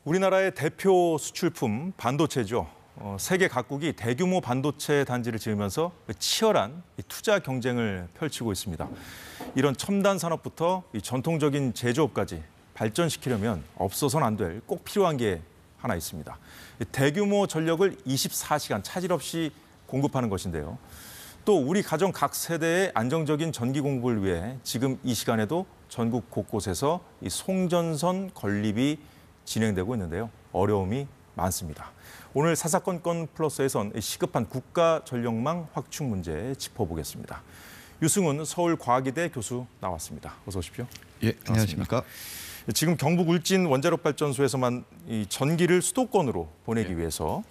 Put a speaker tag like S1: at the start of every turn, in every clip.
S1: 우리나라의 대표 수출품 반도체죠. 세계 각국이 대규모 반도체 단지를 지으면서 치열한 투자 경쟁을 펼치고 있습니다. 이런 첨단 산업부터 전통적인 제조업까지 발전시키려면 없어서는 안 될 꼭 필요한 게 하나 있습니다. 대규모 전력을 24시간 차질 없이 공급하는 것인데요. 또 우리 가정 각 세대의 안정적인 전기 공급을 위해 지금 이 시간에도 전국 곳곳에서 이 송전선 건립이 진행되고 있는데요. 어려움이 많습니다. 오늘 사사건건 플러스에선 시급한 국가 전력망 확충 문제 짚어보겠습니다. 유승훈 서울과기대 교수 나왔습니다. 어서 오십시오.
S2: 예, 안녕하십니까.
S1: 지금 경북 울진 원자력발전소에서만 이 전기를 수도권으로 보내기 위해서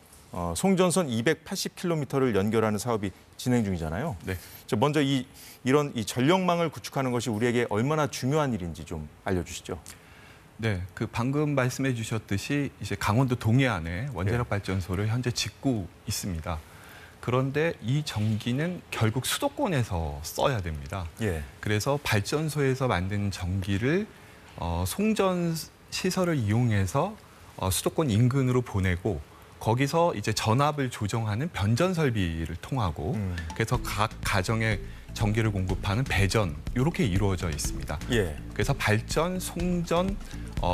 S1: 송전선 280km를 연결하는 사업이 진행 중이잖아요.
S2: 네.
S1: 먼저 이런 전력망을 구축하는 것이 우리에게 얼마나 중요한 일인지 좀 알려주시죠.
S2: 네, 방금 말씀해 주셨듯이 이제 강원도 동해안에 원자력 발전소를 현재 짓고 있습니다. 그런데 이 전기는 결국 수도권에서 써야 됩니다.
S1: 예.
S2: 그래서 발전소에서 만든 전기를 송전 시설을 이용해서 수도권 인근으로 보내고 거기서 이제 전압을 조정하는 변전 설비를 통하고 그래서 각 가정에 전기를 공급하는 배전 이렇게 이루어져 있습니다.
S1: 예.
S2: 그래서 발전, 송전,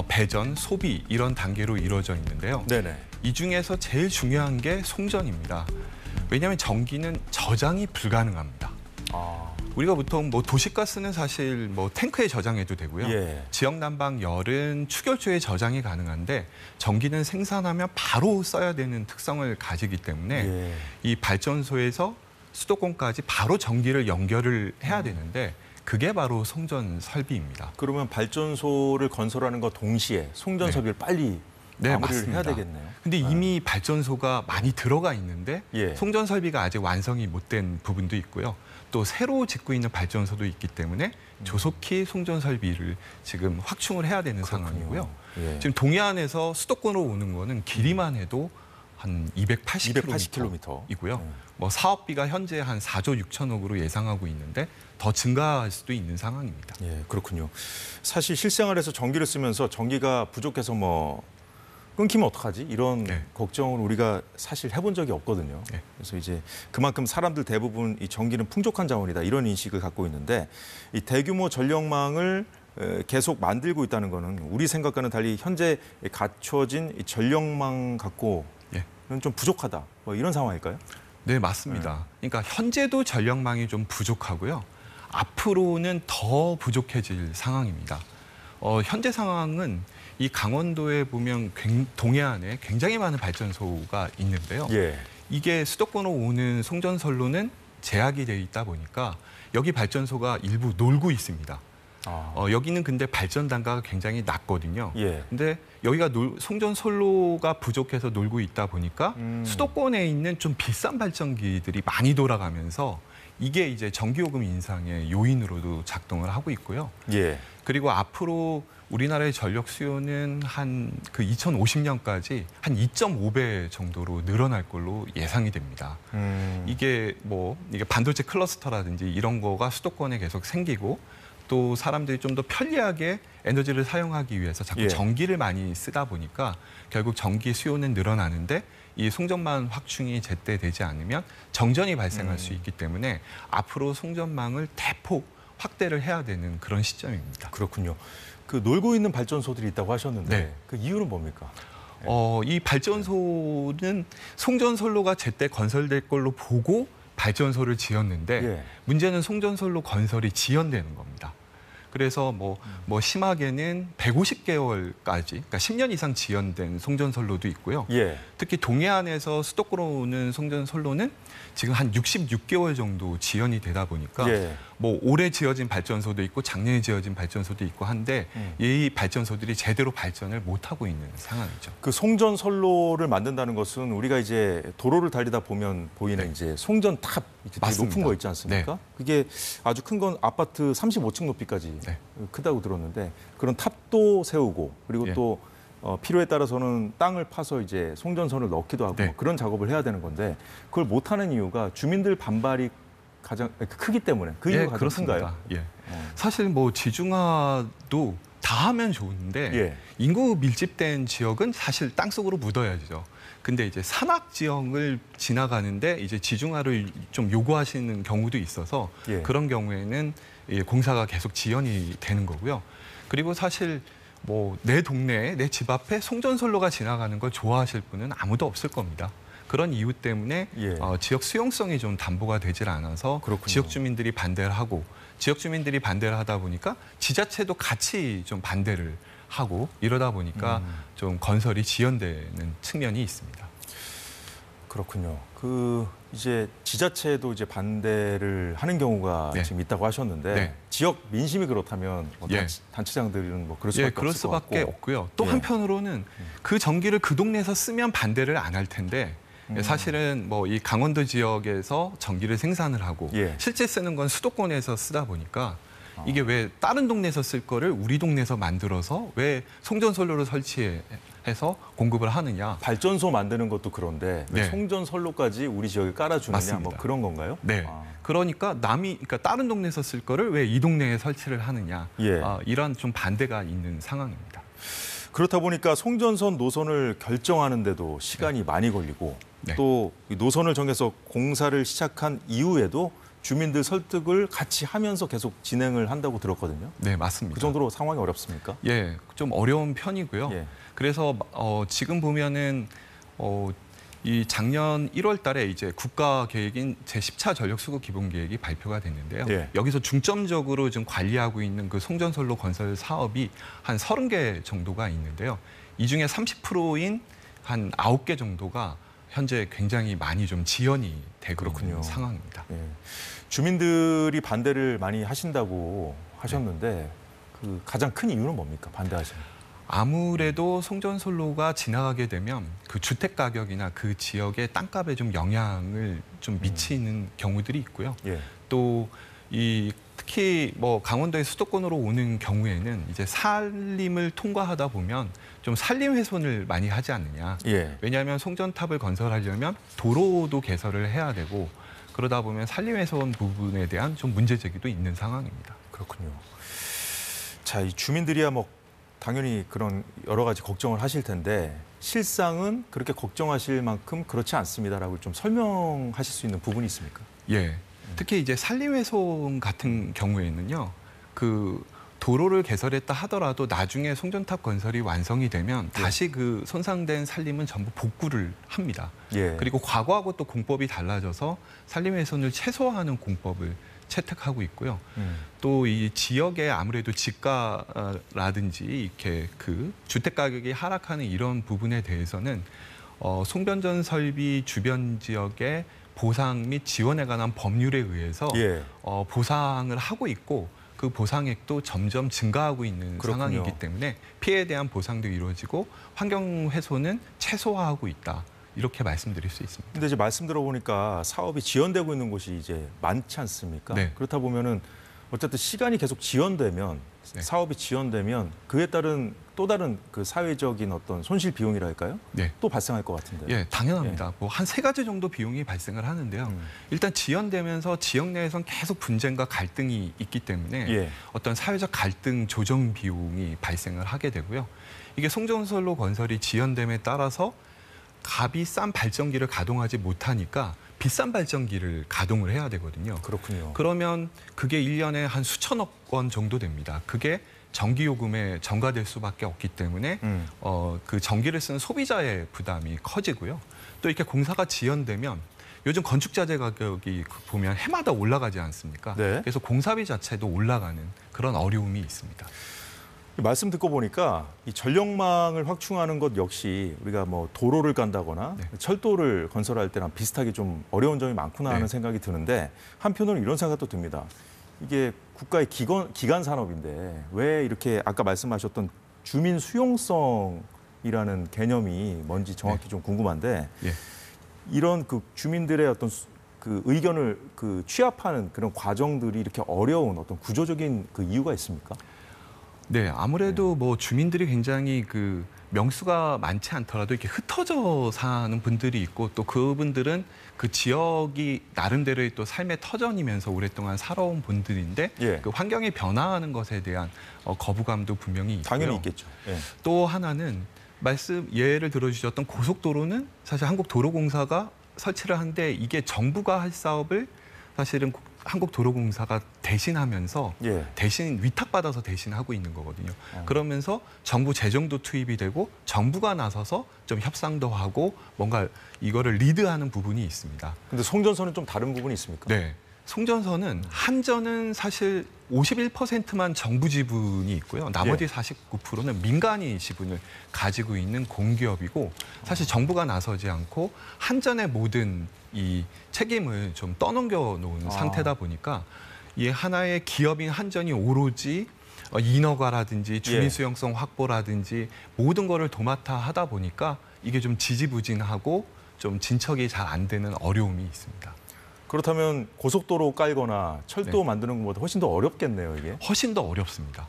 S2: 배전, 소비 이런 단계로 이루어져 있는데요.
S1: 네네.
S2: 이 중에서 제일 중요한 게 송전입니다. 왜냐하면 전기는 저장이 불가능합니다. 우리가 보통 도시가스는 사실 탱크에 저장해도 되고요.
S1: 예.
S2: 지역 난방 열은 축열조에 저장이 가능한데 전기는 생산하면 바로 써야 되는 특성을 가지기 때문에 이 발전소에서 수도권까지 바로 전기를 연결을 해야 되는데 그게 바로 송전 설비입니다.
S1: 그러면 발전소를 건설하는 것 동시에 송전 설비를 빨리 마무리를
S2: 맞습니다.
S1: 해야 되겠네요.
S2: 근데 이미 발전소가 많이 들어가 있는데
S1: 예.
S2: 송전 설비가 아직 완성이 못 된 부분도 있고요. 또 새로 짓고 있는 발전소도 있기 때문에 조속히 송전 설비를 지금 확충을 해야 되는 상황이고요.
S1: 예.
S2: 지금 동해안에서 수도권으로 오는 거는 길이만 해도 한 280km이고요. 사업비가 현재 한 4조 6천억으로 예상하고 있는데 더 증가할 수도 있는 상황입니다.
S1: 예, 그렇군요. 사실 실생활에서 전기를 쓰면서 전기가 부족해서 끊기면 어떡하지? 이런 걱정을 우리가 사실 해본 적이 없거든요. 그래서 이제 그만큼 사람들 대부분 이 전기는 풍족한 자원이다 이런 인식을 갖고 있는데 이 대규모 전력망을 계속 만들고 있다는 거는 우리 생각과는 달리 현재 갖춰진 이 전력망 갖고는 좀 부족하다 이런 상황일까요?
S2: 네, 맞습니다. 그러니까 현재도 전력망이 좀 부족하고요. 앞으로는 더 부족해질 상황입니다. 현재 상황은 이 강원도에 보면 동해안에 굉장히 많은 발전소가 있는데요.
S1: 예.
S2: 이게 수도권으로 오는 송전선로는 제약이 돼 있다 보니까 여기 발전소가 일부 놀고 있습니다. 여기는 근데 발전 단가가 굉장히 낮거든요. 근데 여기가 송전선로가 부족해서 놀고 있다 보니까 수도권에 있는 좀 비싼 발전기들이 많이 돌아가면서 이게 이제 전기요금 인상의 요인으로도 작동을 하고 있고요. 그리고 앞으로 우리나라의 전력 수요는 한 2050년까지 한 2.5배 정도로 늘어날 걸로 예상이 됩니다. 이게 반도체 클러스터라든지 이런 거가 수도권에 계속 생기고 또 사람들이 좀 더 편리하게 에너지를 사용하기 위해서 자꾸 전기를 많이 쓰다 보니까 결국 전기 수요는 늘어나는데 이 송전망 확충이 제때 되지 않으면 정전이 발생할 수 있기 때문에 앞으로 송전망을 대폭 확대를 해야 되는 그런 시점입니다.
S1: 그렇군요. 놀고 있는 발전소들이 있다고 하셨는데 그 이유는 뭡니까?
S2: 이 발전소는 송전선로가 제때 건설될 걸로 보고 발전소를 지었는데 문제는 송전선로 건설이 지연되는 겁니다. 그래서 심하게는 150개월까지, 그러니까 10년 이상 지연된 송전선로도 있고요. 특히 동해안에서 수도권으로 오는 송전선로는 지금 한 66개월 정도 지연이 되다 보니까 올해 지어진 발전소도 있고 작년에 지어진 발전소도 있고 한데 이 발전소들이 제대로 발전을 못하고 있는 상황이죠.
S1: 그 송전선로를 만든다는 것은 우리가 이제 도로를 달리다 보면 보이는 이제 송전탑 되게 높은 거 있지 않습니까? 그게 아주 큰 건 아파트 35층 높이까지 크다고 들었는데 그런 탑도 세우고 그리고 또 필요에 따라서는 땅을 파서 이제 송전선을 넣기도 하고 그런 작업을 해야 되는 건데 그걸 못하는 이유가 주민들 반발이 가장 크기 때문에 그 이유가 가장 큰가요?
S2: 사실 지중화도 다 하면 좋은데
S1: 예.
S2: 인구 밀집된 지역은 사실 땅속으로 묻어야죠. 근데 이제 산악 지역을 지나가는데 이제 지중화를 좀 요구하시는 경우도 있어서
S1: 예.
S2: 그런 경우에는 공사가 계속 지연이 되는 거고요. 그리고 사실 뭐 내 동네에 내 집 앞에 송전선로가 지나가는 걸 좋아하실 분은 아무도 없을 겁니다. 그런 이유 때문에
S1: 예.
S2: 지역 수용성이 좀 담보가 되질 않아서
S1: 그렇군요.
S2: 지역 주민들이 반대를 하고 지역 주민들이 반대를 하다 보니까 지자체도 같이 좀 반대를 하고 이러다 보니까 좀 건설이 지연되는 측면이 있습니다.
S1: 그렇군요. 이제 지자체도 이제 반대를 하는 경우가
S2: 네.
S1: 지금 있다고 하셨는데
S2: 네.
S1: 지역 민심이 그렇다면 뭐
S2: 예.
S1: 단체장들은 뭐 그럴 수밖에
S2: 그럴
S1: 없을 것
S2: 수밖에
S1: 같고.
S2: 없고요. 또
S1: 예.
S2: 한편으로는 그 전기를 그 동네에서 쓰면 반대를 안 할 텐데 사실은 뭐 이 강원도 지역에서 전기를 생산을 하고
S1: 예.
S2: 실제 쓰는 건 수도권에서 쓰다 보니까 이게 왜 다른 동네에서 쓸 거를 우리 동네에서 만들어서 왜 송전선로를 설치해서 공급을 하느냐.
S1: 발전소 만드는 것도 그런데 왜
S2: 네.
S1: 송전선로까지 우리 지역에 깔아주느냐
S2: 맞습니다.
S1: 뭐 그런 건가요?
S2: 네. 그러니까 그러니까 다른 동네에서 쓸 거를 왜 이 동네에 설치를 하느냐.
S1: 예.
S2: 이런 좀 반대가 있는 상황입니다.
S1: 그렇다 보니까 송전선 노선을 결정하는데도 시간이 많이 걸리고
S2: 네.
S1: 또 이 노선을 정해서 공사를 시작한 이후에도 주민들 설득을 같이 하면서 계속 진행을 한다고 들었거든요.
S2: 네, 맞습니다.
S1: 그 정도로 상황이 어렵습니까?
S2: 예, 좀 어려운 편이고요.
S1: 예.
S2: 그래서 지금 보면은 이 작년 1월 달에 이제 국가 계획인 제10차 전력 수급 기본 계획이 발표가 됐는데요.
S1: 예.
S2: 여기서 중점적으로 좀 관리하고 있는 그 송전선로 건설 사업이 한 30개 정도가 있는데요. 이 중에 30%인 한 9개 정도가 현재 굉장히 많이 좀 지연이 되고 있는 상황입니다.
S1: 예. 주민들이 반대를 많이 하신다고 하셨는데 그 가장 큰 이유는 뭡니까? 반대하시는?
S2: 아무래도 송전선로가 지나가게 되면 그 주택 가격이나 그 지역의 땅값에 좀 영향을 좀 미치는 경우들이 있고요.
S1: 예.
S2: 또 특히 뭐 강원도의 수도권으로 오는 경우에는 이제 산림을 통과하다 보면 좀 산림 훼손을 많이 하지 않느냐.
S1: 예.
S2: 왜냐하면 송전탑을 건설하려면 도로도 개설을 해야 되고 그러다 보면 산림 훼손 부분에 대한 좀 문제 제기도 있는 상황입니다.
S1: 그렇군요. 자, 이 주민들이야 뭐 당연히 그런 여러 가지 걱정을 하실 텐데 실상은 그렇게 걱정하실 만큼 그렇지 않습니다라고 좀 설명하실 수 있는 부분이 있습니까?
S2: 예. 특히 이제 산림훼손 같은 경우에는요, 그 도로를 개설했다 하더라도 나중에 송전탑 건설이 완성이 되면 다시 그 손상된 산림은 전부 복구를 합니다.
S1: 예.
S2: 그리고 과거하고 또 공법이 달라져서 산림훼손을 최소화하는 공법을 채택하고 있고요. 또 이 지역에 아무래도 집가라든지 이렇게 그 주택 가격이 하락하는 이런 부분에 대해서는 송변전 설비 주변 지역의 보상 및 지원에 관한 법률에 의해서 보상을 하고 있고 그 보상액도 점점 증가하고 있는
S1: 그렇군요.
S2: 상황이기 때문에 피해에 대한 보상도 이루어지고 환경 훼손은 최소화하고 있다. 이렇게 말씀드릴 수 있습니다.
S1: 근데 이제 말씀 들어보니까 사업이 지연되고 있는 곳이 이제 많지 않습니까?
S2: 네.
S1: 그렇다 보면은 어쨌든 시간이 계속 지연되면
S2: 네.
S1: 사업이 지연되면 그에 따른 또 다른 그 사회적인 어떤 손실 비용이랄까요?
S2: 네.
S1: 또 발생할 것 같은데.
S2: 예, 당연합니다. 뭐 한 3가지 정도 비용이 발생을 하는데요. 일단 지연되면서 지역 내에선 계속 분쟁과 갈등이 있기 때문에 어떤 사회적 갈등 조정 비용이 발생을 하게 되고요. 이게 송전선로 건설이 지연됨에 따라서 값이 싼 발전기를 가동하지 못하니까 비싼 발전기를 가동을 해야 되거든요.
S1: 그렇군요.
S2: 그러면 그게 1년에 한 수천억 원 정도 됩니다. 그게 전기요금에 전가될 수밖에 없기 때문에 그 전기를 쓰는 소비자의 부담이 커지고요. 또 이렇게 공사가 지연되면 요즘 건축자재 가격이 보면 해마다 올라가지 않습니까?
S1: 네.
S2: 그래서 공사비 자체도 올라가는 그런 어려움이 있습니다.
S1: 말씀 듣고 보니까 이 전력망을 확충하는 것 역시 우리가 뭐 도로를 깐다거나 철도를 건설할 때랑 비슷하게 좀 어려운 점이 많구나 하는 생각이 드는데 한편으로는 이런 생각도 듭니다. 이게 국가의 기간 산업인데 왜 이렇게 아까 말씀하셨던 주민 수용성이라는 개념이 뭔지 정확히 좀 궁금한데 이런 그 주민들의 어떤 그 의견을 그 취합하는 그런 과정들이 이렇게 어려운 어떤 구조적인 그 이유가 있습니까?
S2: 네, 아무래도 뭐 주민들이 굉장히 그 명수가 많지 않더라도 이렇게 흩어져 사는 분들이 있고 또 그분들은 그 지역이 나름대로의 또 삶의 터전이면서 오랫동안 살아온 분들인데
S1: 예.
S2: 그 환경이 변화하는 것에 대한 거부감도 분명히 있고요.
S1: 당연히 있겠죠. 예.
S2: 또 하나는 예를 들어주셨던 고속도로는 사실 한국도로공사가 설치를 하는데 이게 정부가 할 사업을 사실은 한국도로공사가 대신하면서
S1: 예.
S2: 대신 위탁받아서 대신하고 있는 거거든요. 그러면서 정부 재정도 투입이 되고 정부가 나서서 좀 협상도 하고 뭔가 이거를 리드하는 부분이 있습니다.
S1: 근데 송전선은 좀 다른 부분이 있습니까?
S2: 네. 송전선은 한전은 사실 51%만 정부 지분이 있고요. 나머지 49%는 민간이 지분을 가지고 있는 공기업이고 사실 정부가 나서지 않고 한전의 모든 이 책임을 좀 떠넘겨 놓은 상태다 보니까 이 하나의 기업인 한전이 오로지 인허가라든지 주민 수용성 확보라든지 모든 거를 도맡아 하다 보니까 이게 좀 지지부진하고 좀 진척이 잘 안 되는 어려움이 있습니다.
S1: 그렇다면 고속도로 깔거나 철도 만드는 것보다 훨씬 더 어렵겠네요, 이게.
S2: 훨씬 더 어렵습니다.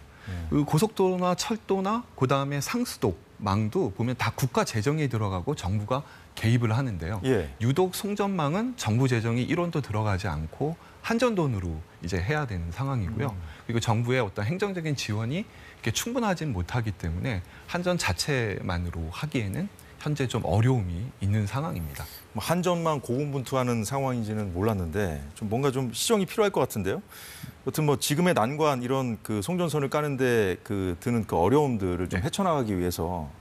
S2: 그 고속도로나 철도나 그다음에 상수도망도 보면 다 국가 재정이 들어가고 정부가 개입을 하는데요.
S1: 예.
S2: 유독 송전망은 정부 재정이 1원도 들어가지 않고 한전돈으로 이제 해야 되는 상황이고요. 그리고 정부의 어떤 행정적인 지원이 이렇게 충분하진 못하기 때문에 한전 자체만으로 하기에는 현재 좀 어려움이 있는 상황입니다.
S1: 한전만 고군분투하는 상황인지는 몰랐는데 좀 뭔가 좀 시정이 필요할 것 같은데요. 여튼 뭐 지금의 난관 이런 그 송전선을 까는데 그 드는 그 어려움들을 좀 헤쳐나가기 위해서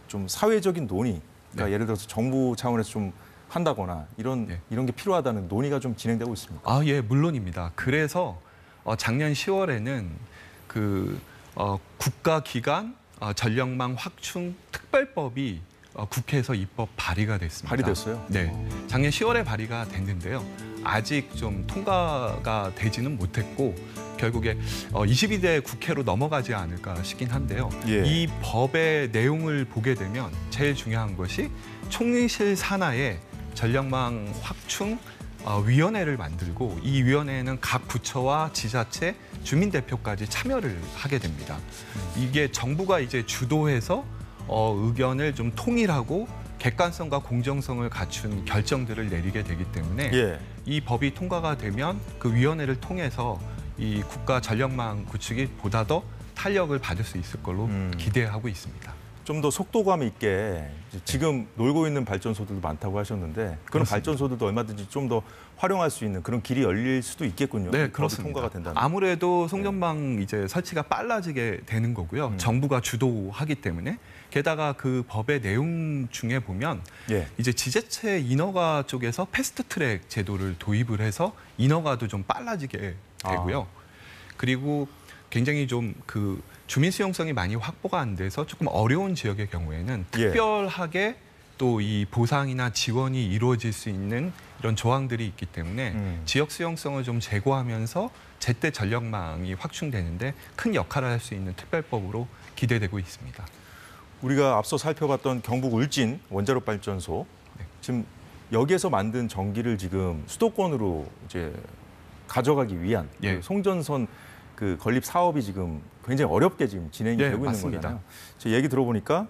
S1: 좀 사회적인 논의, 그러니까 예를 들어서 정부 차원에서 좀 한다거나 이런 게 필요하다는 논의가 좀 진행되고 있습니다.
S2: 아, 예, 물론입니다. 그래서 작년 10월에는 그 국가기관 전력망 확충 특별법이 국회에서 입법 발의가 됐습니다.
S1: 발의됐어요?
S2: 네, 작년 10월에 발의가 됐는데요. 아직 좀 통과가 되지는 못했고 결국에 22대 국회로 넘어가지 않을까 싶긴 한데요.
S1: 예.
S2: 이 법의 내용을 보게 되면 제일 중요한 것이 총리실 산하에 전력망 확충 위원회를 만들고 이 위원회에는 각 부처와 지자체, 주민대표까지 참여를 하게 됩니다. 이게 정부가 이제 주도해서 의견을 좀 통일하고 객관성과 공정성을 갖춘 결정들을 내리게 되기 때문에 이 법이 통과가 되면 그 위원회를 통해서 이 국가 전력망 구축이 보다 더 탄력을 받을 수 있을 걸로 기대하고 있습니다.
S1: 좀 더 속도감 있게 지금 놀고 있는 발전소들도 많다고 하셨는데 그런
S2: 그렇습니다.
S1: 발전소들도 얼마든지 좀 더 활용할 수 있는 그런 길이 열릴 수도 있겠군요.
S2: 네, 그렇습니다.
S1: 통과가 된다면.
S2: 아무래도 송전망 이제 설치가 빨라지게 되는 거고요. 정부가 주도하기 때문에 게다가 그 법의 내용 중에 보면 이제 지자체 인허가 쪽에서 패스트트랙 제도를 도입을 해서 인허가도 좀 빨라지게 되고요. 그리고 굉장히 좀 그 주민 수용성이 많이 확보가 안 돼서 조금 어려운 지역의 경우에는 특별하게 또 이 보상이나 지원이 이루어질 수 있는 이런 조항들이 있기 때문에 지역 수용성을 좀 제고하면서 제때 전력망이 확충되는데 큰 역할을 할 수 있는 특별법으로 기대되고 있습니다.
S1: 우리가 앞서 살펴봤던 경북 울진 원자력 발전소 지금 여기에서 만든 전기를 지금 수도권으로 이제 가져가기 위한 그 송전선 그 건립 사업이 지금 굉장히 어렵게 지금 진행이 되고 있는 거잖아요. 제 얘기 들어보니까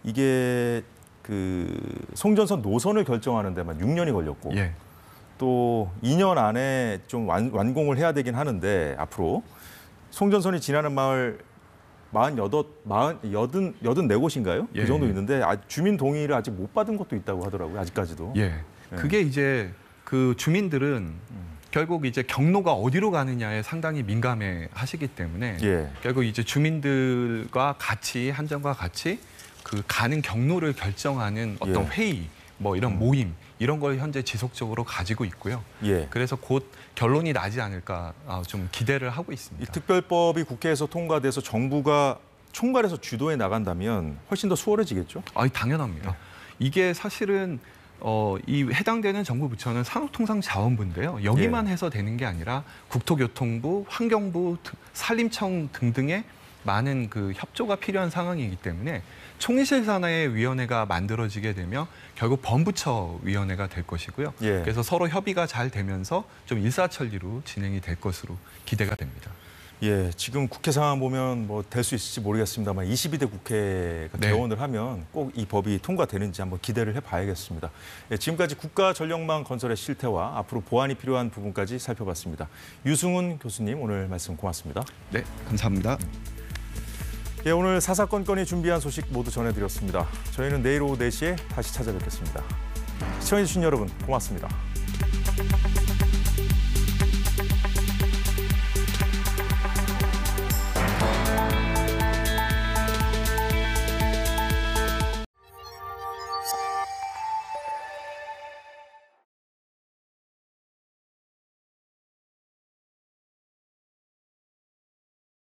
S1: 이게 그 송전선 노선을 결정하는 데만 6년이 걸렸고 또 2년 안에 좀 완공을 해야 되긴 하는데 앞으로 송전선이 지나는 마을 84곳인가요? 그 정도 있는데 주민 동의를 아직 못 받은 것도 있다고 하더라고요. 아직까지도.
S2: 그게 이제 그 주민들은 결국 이제 경로가 어디로 가느냐에 상당히 민감해 하시기 때문에 결국 이제 주민들과 같이 한전과 같이 그 가는 경로를 결정하는 어떤 회의 뭐 이런 모임 이런 걸 현재 지속적으로 가지고 있고요. 그래서 곧 결론이 나지 않을까 좀 기대를 하고 있습니다.
S1: 이 특별법이 국회에서 통과돼서 정부가 총괄해서 주도해 나간다면 훨씬 더 수월해지겠죠?
S2: 당연합니다. 이게 사실은 이 해당되는 정부 부처는 산업통상자원부인데요. 여기만 해서 되는 게 아니라 국토교통부, 환경부, 산림청 등등의 많은 그 협조가 필요한 상황이기 때문에 총리실 산하의 위원회가 만들어지게 되면 결국 범부처 위원회가 될 것이고요. 그래서 서로 협의가 잘 되면서 좀 일사천리로 진행이 될 것으로 기대가 됩니다.
S1: 예, 지금 국회 상황 보면 뭐 될 수 있을지 모르겠습니다만 22대 국회가 개원을 하면 꼭 이 법이 통과되는지 한번 기대를 해봐야겠습니다. 예, 지금까지 국가전력망 건설의 실태와 앞으로 보완이 필요한 부분까지 살펴봤습니다. 유승훈 교수님 오늘 말씀 고맙습니다.
S2: 네, 감사합니다.
S1: 예, 오늘 사사건건이 준비한 소식 모두 전해드렸습니다. 저희는 내일 오후 4시에 다시 찾아뵙겠습니다. 시청해주신 여러분 고맙습니다.